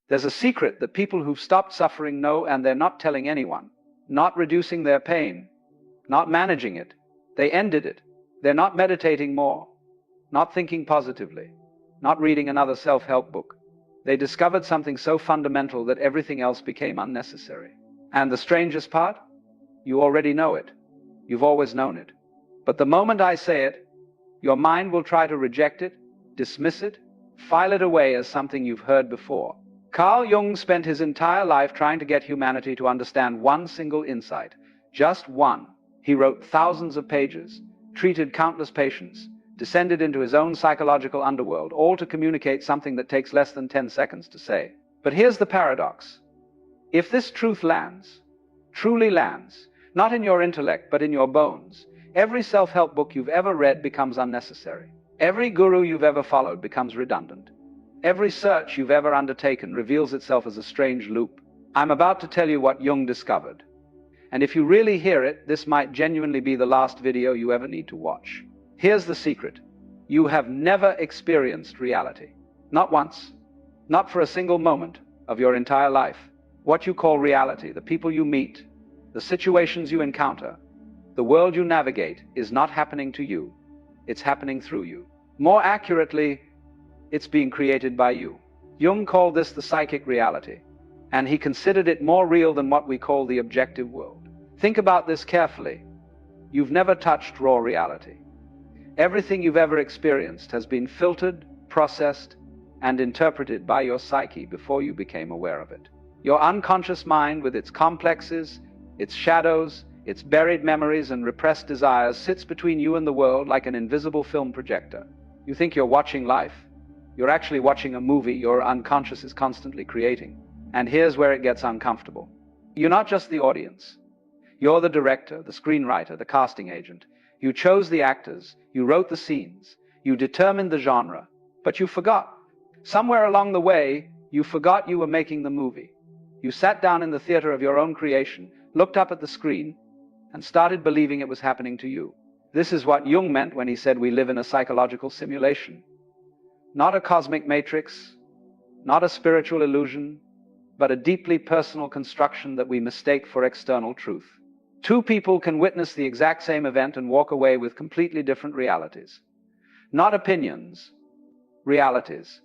There's a secret that people who've stopped suffering know, and they're not telling anyone. Not reducing their pain, not managing it. They ended it. They're not meditating more, not thinking positively, not reading another self-help book. They discovered something so fundamental that everything else became unnecessary. And the strangest part? You already know it. You've always known it. But the moment I say it, your mind will try to reject it, dismiss it, file it away as something you've heard before. Carl Jung spent his entire life trying to get humanity to understand one single insight. Just one. He wrote thousands of pages, treated countless patients, descended into his own psychological underworld, all to communicate something that takes less than 10 seconds to say. But here's the paradox. If this truth lands, truly lands, not in your intellect but in your bones, every self-help book you've ever read becomes unnecessary. Every guru you've ever followed becomes redundant. Every search you've ever undertaken reveals itself as a strange loop. I'm about to tell you what Jung discovered. And if you really hear it, this might genuinely be the last video you ever need to watch. Here's the secret. You have never experienced reality. Not once. Not for a single moment of your entire life. What you call reality, the people you meet, the situations you encounter, the world you navigate, is not happening to you. It's happening through you. More accurately, it's being created by you. Jung called this the psychic reality, and he considered it more real than what we call the objective world. Think about this carefully. You've never touched raw reality. Everything you've ever experienced has been filtered, processed, and interpreted by your psyche before you became aware of it. Your unconscious mind, with its complexes, its shadows, its buried memories and repressed desires, sits between you and the world like an invisible film projector. You think you're watching life. You're actually watching a movie your unconscious is constantly creating. And here's where it gets uncomfortable. You're not just the audience. You're the director, the screenwriter, the casting agent. You chose the actors, you wrote the scenes, you determined the genre, but you forgot. Somewhere along the way, you forgot you were making the movie. You sat down in the theater of your own creation, looked up at the screen, and started believing it was happening to you. This is what Jung meant when he said we live in a psychological simulation. Not a cosmic matrix, not a spiritual illusion, but a deeply personal construction that we mistake for external truth. Two people can witness the exact same event and walk away with completely different realities. Not opinions, realities.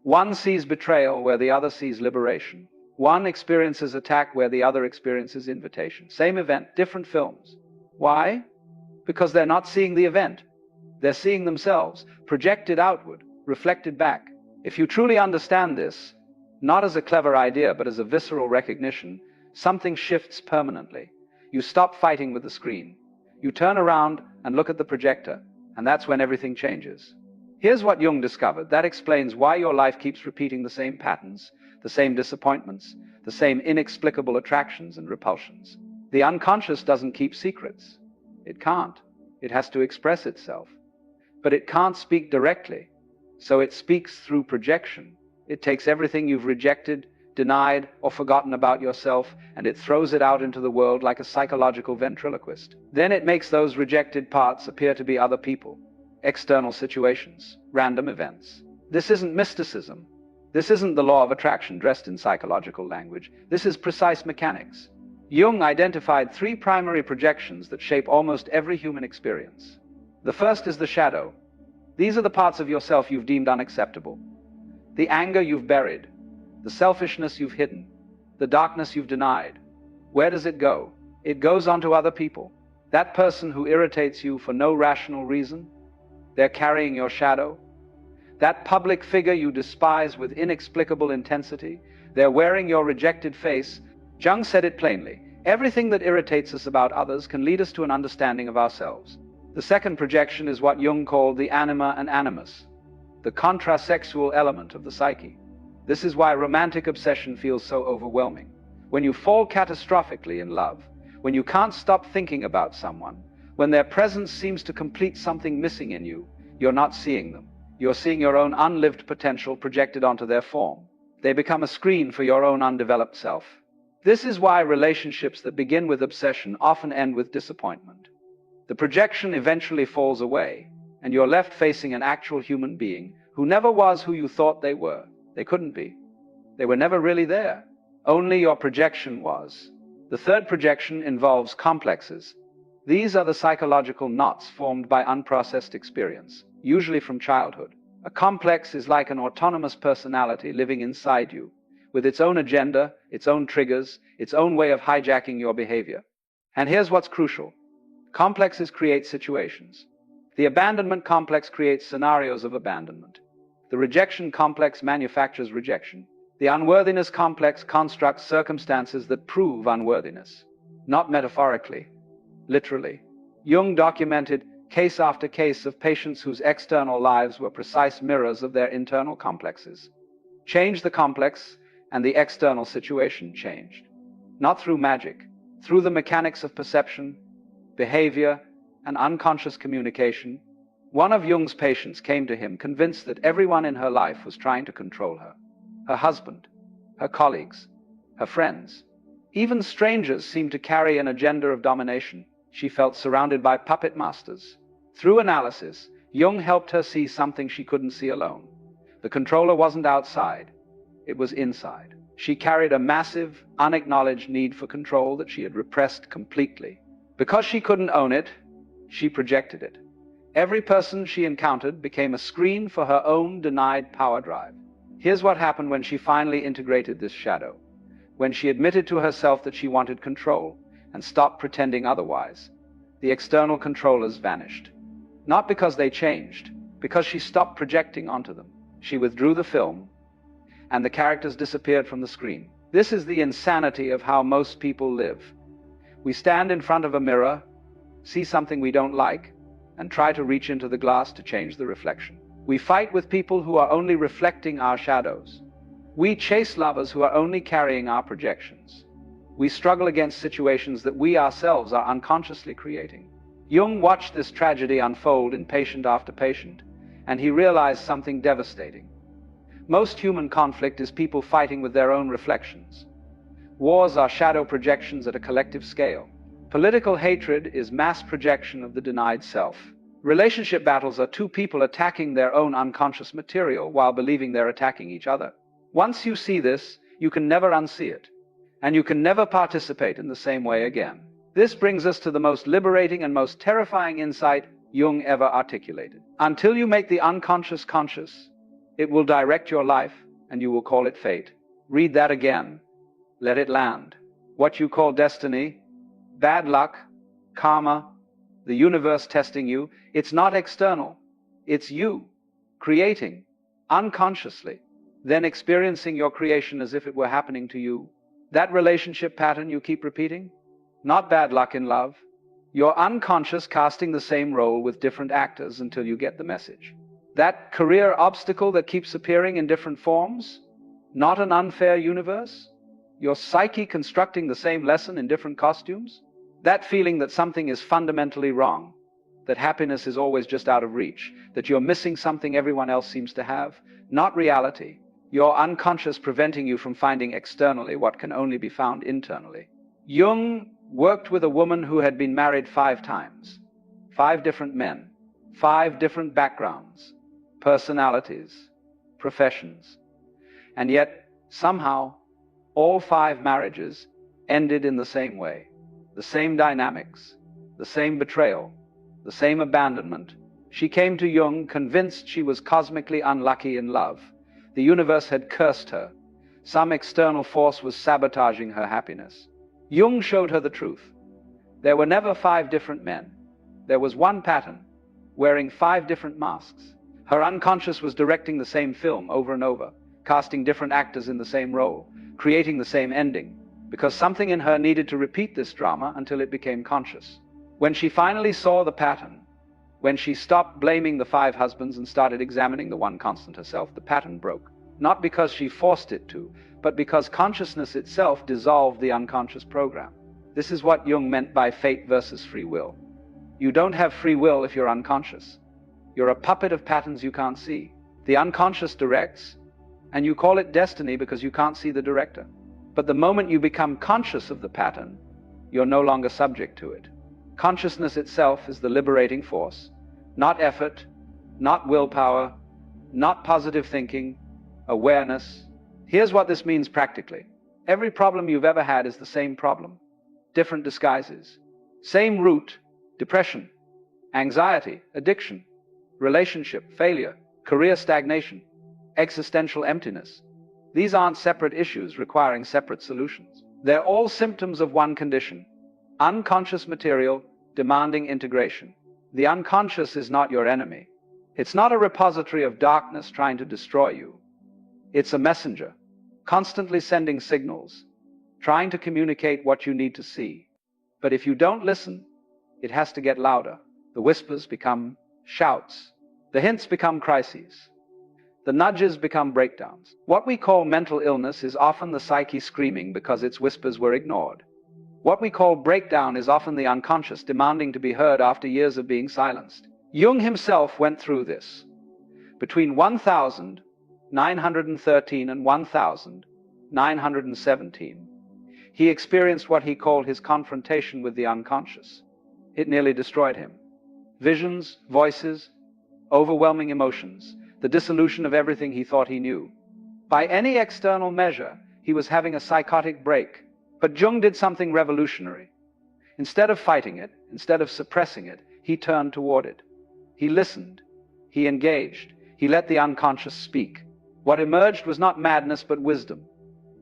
One sees betrayal where the other sees liberation. One experiences attack where the other experiences invitation. Same event, different films. Why? Because they're not seeing the event. They're seeing themselves, projected outward, reflected back. If you truly understand this, not as a clever idea, but as a visceral recognition, something shifts permanently. You stop fighting with the screen. You turn around and look at the projector, and that's when everything changes. Here's what Jung discovered. That explains why your life keeps repeating the same patterns, the same disappointments, the same inexplicable attractions and repulsions. The unconscious doesn't keep secrets. It can't. It has to express itself. But it can't speak directly, so it speaks through projection. It takes everything you've rejected, denied, or forgotten about yourself, and it throws it out into the world like a psychological ventriloquist. Then it makes those rejected parts appear to be other people, external situations, random events. This isn't mysticism. This isn't the law of attraction dressed in psychological language. This is precise mechanics. Jung identified three primary projections that shape almost every human experience. The first is the shadow. These are the parts of yourself you've deemed unacceptable. The anger you've buried, the selfishness you've hidden, the darkness you've denied. Where does it go? It goes onto other people. That person who irritates you for no rational reason, they're carrying your shadow. That public figure you despise with inexplicable intensity, they're wearing your rejected face. Jung said it plainly. Everything that irritates us about others can lead us to an understanding of ourselves. The second projection is what Jung called the anima and animus, the contrasexual element of the psyche. This is why romantic obsession feels so overwhelming. When you fall catastrophically in love, when you can't stop thinking about someone, when their presence seems to complete something missing in you, you're not seeing them. You're seeing your own unlived potential projected onto their form. They become a screen for your own undeveloped self. This is why relationships that begin with obsession often end with disappointment. The projection eventually falls away, and you're left facing an actual human being who never was who you thought they were. They couldn't be. They were never really there. Only your projection was. The third projection involves complexes. These are the psychological knots formed by unprocessed experience, usually from childhood. A complex is like an autonomous personality living inside you, with its own agenda, its own triggers, its own way of hijacking your behavior. And here's what's crucial. Complexes create situations. The abandonment complex creates scenarios of abandonment. The rejection complex manufactures rejection. The unworthiness complex constructs circumstances that prove unworthiness. Not metaphorically, literally. Jung documented case after case of patients whose external lives were precise mirrors of their internal complexes. Change the complex, and the external situation changed. Not through magic, through the mechanics of perception, behavior, and unconscious communication. One of Jung's patients came to him convinced that everyone in her life was trying to control her. Her husband, her colleagues, her friends. Even strangers seemed to carry an agenda of domination. She felt surrounded by puppet masters. Through analysis, Jung helped her see something she couldn't see alone. The controller wasn't outside, it was inside. She carried a massive, unacknowledged need for control that she had repressed completely. Because she couldn't own it, she projected it. Every person she encountered became a screen for her own denied power drive. Here's what happened when she finally integrated this shadow. When she admitted to herself that she wanted control and stopped pretending otherwise, the external controllers vanished. Not because they changed, because she stopped projecting onto them. She withdrew the film, and the characters disappeared from the screen. This is the insanity of how most people live. We stand in front of a mirror, see something we don't like, and try to reach into the glass to change the reflection. We fight with people who are only reflecting our shadows. We chase lovers who are only carrying our projections. We struggle against situations that we ourselves are unconsciously creating. Jung watched this tragedy unfold in patient after patient, and he realized something devastating. Most human conflict is people fighting with their own reflections. Wars are shadow projections at a collective scale. Political hatred is mass projection of the denied self. Relationship battles are two people attacking their own unconscious material while believing they're attacking each other. Once you see this, you can never unsee it, and you can never participate in the same way again. This brings us to the most liberating and most terrifying insight Jung ever articulated. Until you make the unconscious conscious, it will direct your life, and you will call it fate. Read that again. Let it land. What you call destiny, bad luck, karma, the universe testing you, it's not external. It's you, creating, unconsciously, then experiencing your creation as if it were happening to you. That relationship pattern you keep repeating, not bad luck in love. Your unconscious casting the same role with different actors until you get the message. That career obstacle that keeps appearing in different forms, not an unfair universe. Your psyche constructing the same lesson in different costumes. That feeling that something is fundamentally wrong, that happiness is always just out of reach, that you're missing something everyone else seems to have, not reality. Your unconscious preventing you from finding externally what can only be found internally. Jung worked with a woman who had been married 5 times, 5 different men, 5 different backgrounds, personalities, professions, and yet somehow all 5 marriages ended in the same way. The same dynamics, the same betrayal, the same abandonment. She came to Jung convinced she was cosmically unlucky in love. The universe had cursed her. Some external force was sabotaging her happiness. Jung showed her the truth. There were never 5 different men. There was one pattern, wearing 5 different masks. Her unconscious was directing the same film over and over, casting different actors in the same role, creating the same ending, because something in her needed to repeat this drama until it became conscious. When she finally saw the pattern, when she stopped blaming the 5 husbands and started examining the one constant herself, the pattern broke. Not because she forced it to, but because consciousness itself dissolved the unconscious program. This is what Jung meant by fate versus free will. You don't have free will if you're unconscious. You're a puppet of patterns you can't see. The unconscious directs, and you call it destiny because you can't see the director. But the moment you become conscious of the pattern, you're no longer subject to it. Consciousness itself is the liberating force, not effort, not willpower, not positive thinking, awareness, Here's what this means practically. Every problem you've ever had is the same problem. Different disguises. Same root: depression, anxiety, addiction, relationship failure, career stagnation, existential emptiness. These aren't separate issues requiring separate solutions. They're all symptoms of one condition: unconscious material demanding integration. The unconscious is not your enemy. It's not a repository of darkness trying to destroy you. It's a messenger, constantly sending signals, trying to communicate what you need to see. But if you don't listen, it has to get louder. The whispers become shouts. The hints become crises. The nudges become breakdowns. What we call mental illness is often the psyche screaming because its whispers were ignored. What we call breakdown is often the unconscious demanding to be heard after years of being silenced. Jung himself went through this. Between 1913 and 1917, he experienced what he called his confrontation with the unconscious. It nearly destroyed him. Visions, voices, overwhelming emotions, the dissolution of everything he thought he knew. By any external measure, he was having a psychotic break. But Jung did something revolutionary. Instead of fighting it, instead of suppressing it, he turned toward it. He listened. He engaged. He let the unconscious speak. What emerged was not madness but wisdom.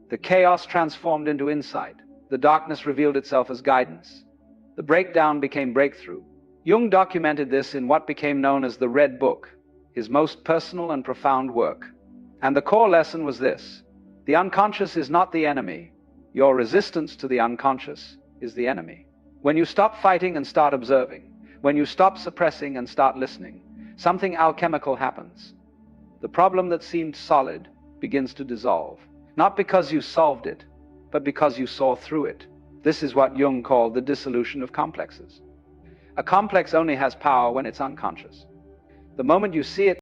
The chaos transformed into insight. The darkness revealed itself as guidance. The breakdown became breakthrough. Jung documented this in what became known as the Red Book, his most personal and profound work. And the core lesson was this: the unconscious is not the enemy. Your resistance to the unconscious is the enemy. When you stop fighting and start observing, when you stop suppressing and start listening, something alchemical happens. The problem that seemed solid begins to dissolve, not because you solved it, but because you saw through it. This is what Jung called the dissolution of complexes. A complex only has power when it's unconscious. The moment you see it